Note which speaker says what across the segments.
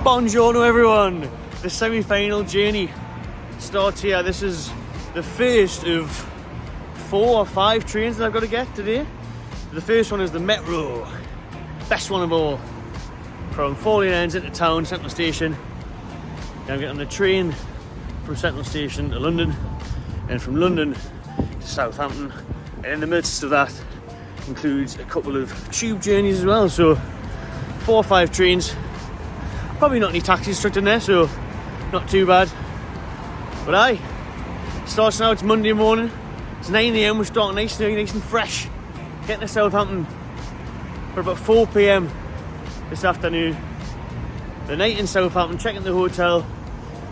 Speaker 1: Buongiorno everyone! The semi-final journey starts here. This is the first of 4 or 5 trains that I've got to get today. The first one is the Metro, best one of all. From Fawley Ends into town, Central Station. Then I'm getting on the train from Central Station to London, and from London to Southampton. And in the midst of that includes a couple of tube journeys as well. So 4 or 5 trains. Probably not any taxis stuck in there, so not too bad. But aye, starts now. It's Monday morning. It's 9 AM. We're starting nice and fresh. Getting to Southampton for about 4 PM this afternoon. The night in Southampton, checking the hotel,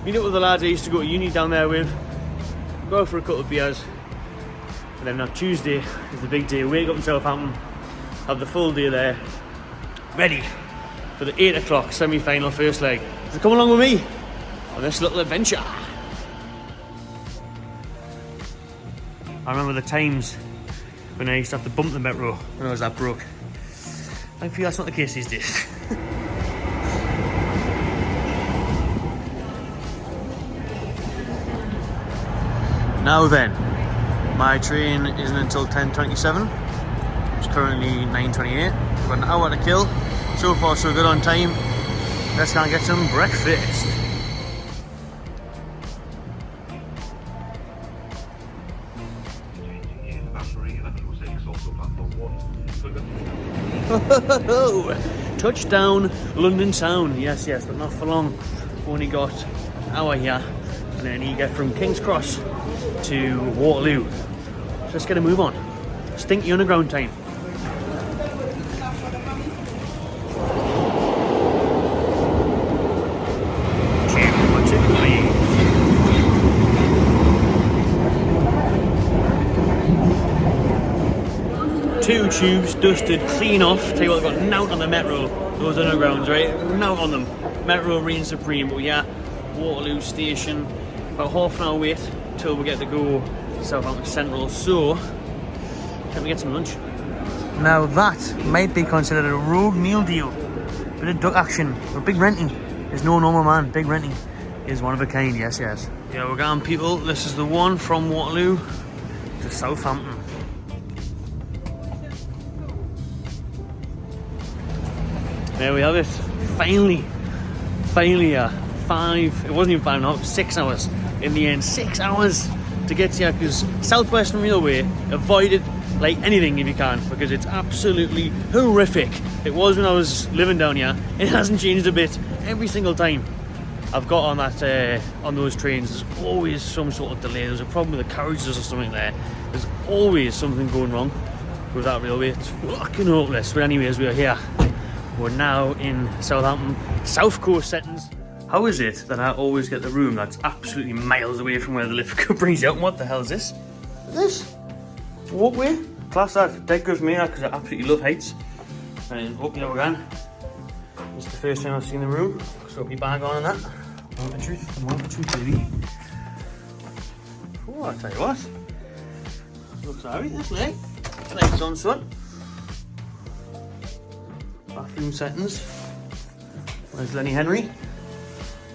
Speaker 1: meet up with the lads I used to go to uni down there with, go out for a couple of beers, and then on Tuesday is the big day. Wake up in Southampton, have the full day there, ready for the 8 o'clock semi-final first leg. So come along with me on this little adventure. I remember the times when I used to have to bump the Metro when I was that broke. Thankfully that's not the case these days. Now then, my train isn't until 10:27. It's currently 9:28. I've got an hour to kill. So far so good on time. Let's go and get some breakfast. Touchdown, London town. Yes, but not for long. Only got an hour here, and then you get from King's Cross to Waterloo. So let's get a move on. Stinky underground time. Two tubes dusted clean off. Tell you what, I've got nout on the Metro. Those undergrounds, right? Nout on them. Metro reigns supreme. But yeah, Waterloo station. About half an hour wait till we get to go to Southampton Central. So, can we get some lunch? Now that might be considered a rogue meal deal. Bit of duck action. We're big renting. There's no normal man. Big renting is one of a kind. Yes. Yeah, we're going, people. This is the one from Waterloo to Southampton. There we have it. Finally, it wasn't even 5.5, 6 hours in the end. 6 hours to get here, because Southwestern Railway, avoid it like anything if you can, because it's absolutely horrific. It was when I was living down here. It hasn't changed a bit. Every single time I've got on that on those trains, there's always some sort of delay. There's a problem with the carriages or something there. There's always something going wrong with that railway. It's fucking hopeless. But anyways, we're here. We're now in Southampton, South Coast settings. How is it that I always get the room that's absolutely miles away from where the lift brings you out? And what the hell is this? This? Walkway? Class that. Dead good for me, because I absolutely love heights. And up here again. This is the first time I've seen the room. So be bang on that. I want the truth, baby. Oh, I'll tell you what. Looks alright, this leg. Nice on sun. Bathroom settings. Where's Lenny Henry?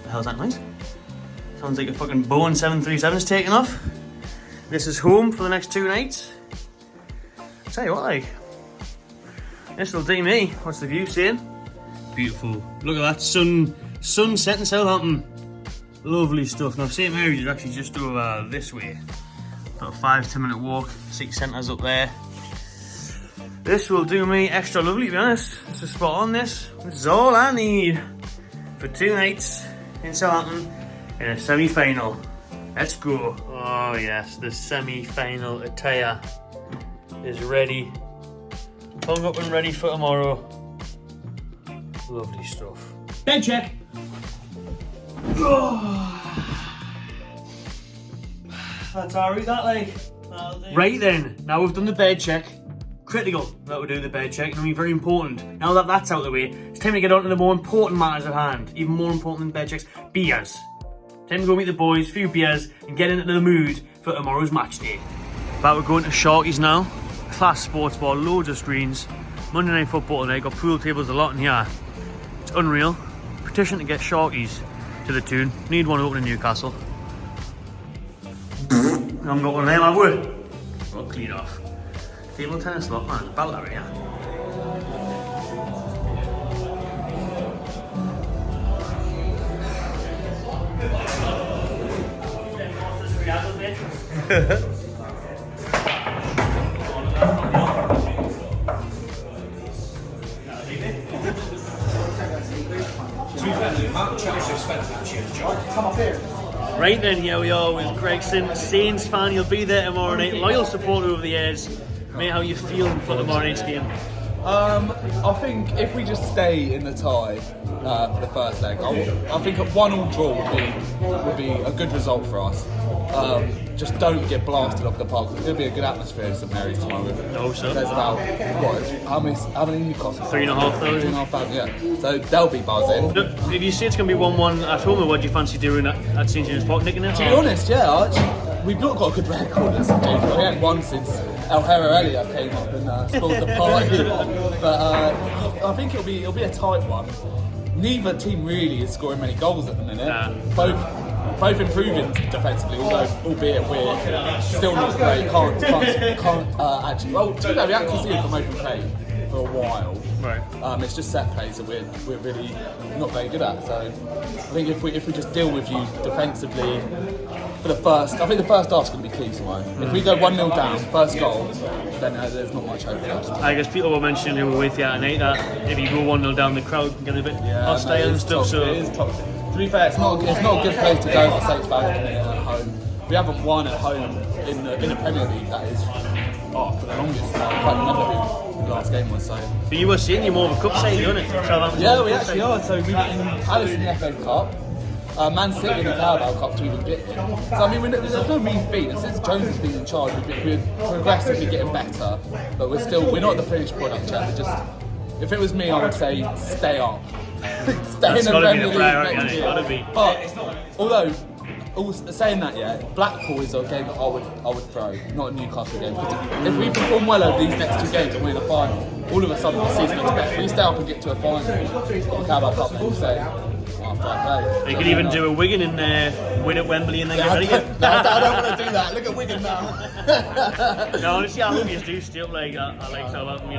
Speaker 1: The hell's that noise? Sounds like a fucking Boeing 737's taking off. This is home for the next 2 nights. I'll tell you what, like, this will do me. What's the view saying? Beautiful. Look at that sunset in Southampton. Lovely stuff. Now St Mary's is actually just over this way. About a 5-10 minute walk. City centre's up there. This will do me extra lovely, to be honest. This is spot on. This is all I need for 2 nights in Southampton in a semi-final. Let's go. Oh yes, the semi-final attire is ready. Hung up and ready for tomorrow. Lovely stuff. Bed check. That's alright, that like. Right then, now we've done the bed check. Critical that we're doing the bed check. I mean, very important. Now that that's out of the way, it's time to get on to the more important matters at hand. Even more important than bed checks, beers. Time to go meet the boys, a few beers, and get into the mood for tomorrow's match day. But we're going to Sharky's now. Class sports bar, loads of screens. Monday Night Football tonight, got pool tables a lot in here. It's unreal. competition to get Sharkies to the tune. Need one open in Newcastle. I haven't got one of them, have we? Well, clean off. Table tennis lot, man. Battle area. Right then, here we are with Gregson, Saints fan. You'll be there tomorrow night, loyal supporter over the years. Mate, how are you feeling for tomorrow night's game?
Speaker 2: I think if we just stay in the tie for the first leg, I think a 1-1 draw would be a good result for us. Just don't get blasted off the park. It's going to be a good atmosphere in St Mary's tomorrow.
Speaker 1: No, sir.
Speaker 2: There's about, how many Newcastle?
Speaker 1: 3,500.
Speaker 2: 3,500, yeah. So they'll be buzzing.
Speaker 1: Look, if you say it's going to be 1-1 at home, what do you fancy doing at St James Park, nicking it?
Speaker 2: To be honest, yeah, actually, we've not got a good record at St James. We haven't won since El Herrera came up and scored the party. But I think it'll be a tight one. Neither team really is scoring many goals at the minute. Nah. Both improving defensively, albeit we're still not great. Can't actually. Well, to be fair, we haven't conceded from open play for a while.
Speaker 1: Right.
Speaker 2: It's just set plays that we're really not very good at. So I think if we just deal with you defensively for the first, I think the first half's going to be key tomorrow. If we go 1-0 down, first goal, then there's not much hope for us.
Speaker 1: I guess people were mentioning who were with you tonight that if you go 1-0 down, the crowd can get a bit hostile and stuff. So
Speaker 2: it is toxic. To be fair, it's not a good place to go for Saints fans at home. We haven't won at home in the Premier League. That is for the longest time. I can't remember who the last game was. So.
Speaker 1: But you were saying you're more of a cup side, aren't it? Southampton.
Speaker 2: Yeah, we actually are. So we were in Palace in the FA Cup, Man City in the Carabao Cup to even get there. So I mean, there's no mean feat. And since Jones has been in charge, we're progressively getting better. But we're not the finished product yet. If it was me, I would say stay up. Stay in the Premier League next year. But although saying that, yeah, Blackpool is a game that I would throw, not a Newcastle game. If we perform well over these next two games and win a final, all of a sudden the season looks better. If we stay up and get to a final, or Carabao Cup, then we'll say,
Speaker 1: They could even do a Wigan and win at Wembley and then get ready again.
Speaker 2: I don't want to do that. Look at Wigan now.
Speaker 1: No, honestly, I hope you do stay up. I like Southampton.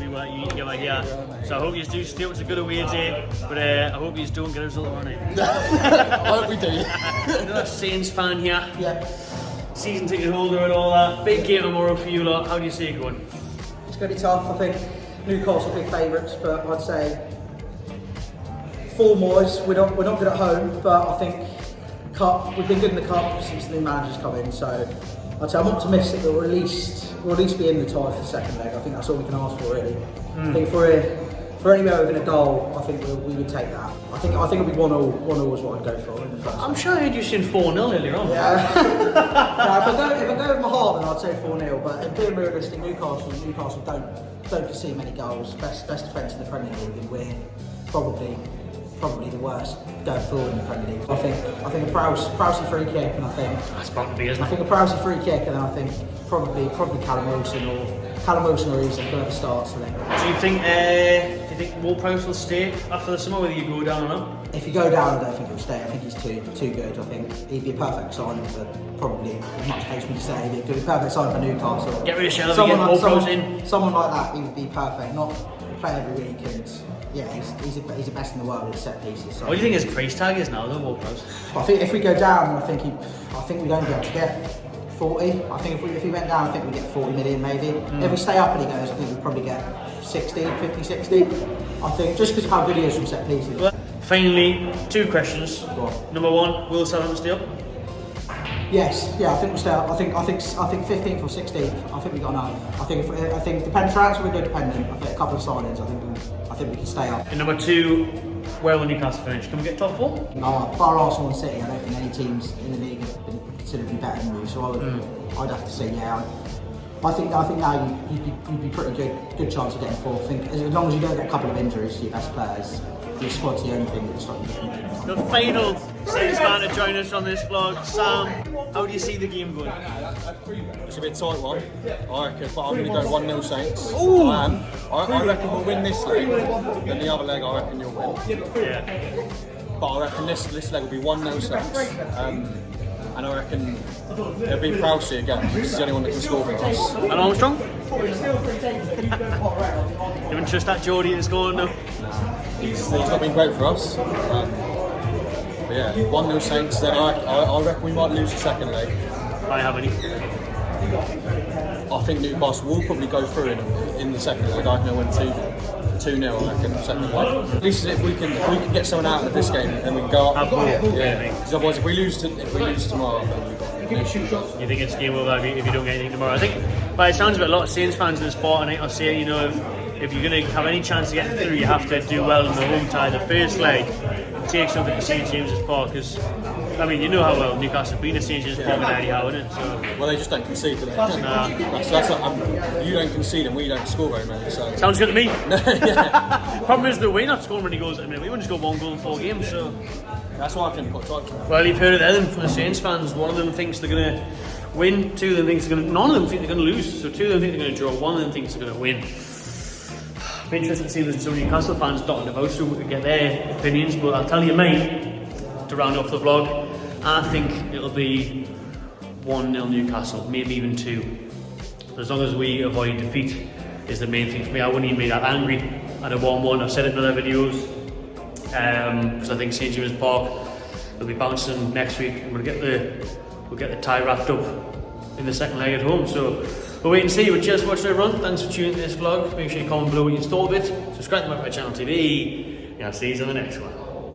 Speaker 1: You were here, so I hope you do stay up. It's a good away day, but I hope you don't get a result on it.
Speaker 2: I hope we do.
Speaker 1: Another Saints fan here.
Speaker 3: Yeah.
Speaker 1: Season ticket holder and all that. Big game tomorrow for you lot. How do you see it going?
Speaker 3: It's going to be tough. I think Newcastle big favourites, but I'd say form-wise, we're not good at home, but I think we've been good in the cup since the new manager's come in. So I'd say I'm optimistic that we'll at least be in the tie for the second leg. I think that's all we can ask for, really. I think if we're anywhere within a goal, I think we would take that. I think it'll be 1-1. 1-1 is what I'd go for in the first.
Speaker 1: I'm sure I heard you saying 4-0 earlier on.
Speaker 3: Yeah. If I go with my heart, then I'd say 4-0. But being realistic, Newcastle don't concede many goals. Best defence in the Premier League, and we're probably the worst going forward in the Premier League. I think a Prowsey free kick, and I think
Speaker 1: that's bound to be, isn't it?
Speaker 3: I think a Prowsey free kick, and then I think probably Callum Wilson or Easy, whoever starts. I think.
Speaker 1: Do you think Ward Prowse will stay after the summer, whether you go down or not?
Speaker 3: If you go down, I don't think he'll stay. I think he's too good. I think he'd be a perfect signing for probably, as much as me to say, he'd be a perfect signing for Newcastle.
Speaker 1: Get rid of Shelby, get Ward Prowse in.
Speaker 3: Someone like that, he would be perfect. Not play every week and. Yeah, he's the best in the world with set pieces. So.
Speaker 1: What do you think his price tag is now, though, Ward Prowse?
Speaker 3: I think if we go down, I think we'd only be able to get 40. I think if we went down, I think we'd get 40 million maybe. If we stay up and he goes, I think we'd probably get 50, 60. I think just because of how good he is from set pieces.
Speaker 1: Well, finally, two questions. Number one, will Southampton stay up?
Speaker 3: Yes, yeah, I think we'll stay up. I think 15th or 16th. I think we got enough. I think depending transfer, we're good dependent. I think a couple of signings. I think we can stay up.
Speaker 1: And number two, where will Newcastle finish? Can we get top four?
Speaker 3: No, bar Arsenal and City. I don't think any teams in the league have been considerably better than you. So I'd have to say yeah. I think now you'd be pretty good chance of getting fourth. I think as long as you don't get a couple of injuries to your best players, your squad's the only thing that's stopping you.
Speaker 1: The final Saints fan to join us on this vlog. Sam, how do you see the game going?
Speaker 4: It's a bit tight one, I reckon, but I'm going to go 1-0 Saints.
Speaker 1: Ooh.
Speaker 4: I reckon we'll win this leg, then the other leg I reckon you'll win.
Speaker 1: Yeah.
Speaker 4: but I reckon this leg will be 1-0 Saints. And I reckon it'll be Prowsey again. He's the only one that can score for us.
Speaker 1: And Armstrong? You wouldn't trust that Geordie to score, no?
Speaker 4: He's not been great for us. But yeah, 1-0 Saints. Then I reckon we might lose the second leg.
Speaker 1: By how many?
Speaker 4: I think Newcastle will probably go through in the second leg. I think they'll win 2-0. I reckon second leg. At least if we can get someone out of this game, then we can go up. Yeah. Because otherwise, if we lose tomorrow, then we've got no shot.
Speaker 1: You think it's game over if you don't get anything tomorrow? I think, by the sounds of it, a lot of Saints fans in the sport, and I say, you know, if you're going to have any chance to get through, you have to do well in the home tie. The first leg, take something to St James's Park, because I mean, you know how well Newcastle have been at St James's Park and Eddie Howe, innit? So
Speaker 4: well, they just don't concede, do they?
Speaker 1: Nah.
Speaker 4: That's you don't concede and we don't score very many. So
Speaker 1: sounds good to me. Problem is that we're not scoring many goals at the minute. We wouldn't score 1 goal in 4 games, so
Speaker 4: that's why I can put tight.
Speaker 1: Well, you've heard it there then from the Saints fans. One of them thinks they're going to win, 2 of them thinks they're going to... None of them think they're going to lose, so 2 of them think they're going to draw, 1 of them thinks they're going to win. It'll be interesting to see if there's some Newcastle fans dotting about so we can get their opinions, but I'll tell you mine to round off the vlog. I think it'll be 1-0 Newcastle, maybe even 2. As long as we avoid defeat is the main thing for me. I wouldn't even be that angry at a 1-1. I've said it in other videos, because I think St James's Park will be bouncing next week, and we'll get the tie wrapped up in the second leg at home. So we'll wait and see. But cheers for watching everyone. Thanks for tuning in to this vlog. Make sure you comment below what you thought of it. Subscribe to my channel TV. And I'll see you on the next one.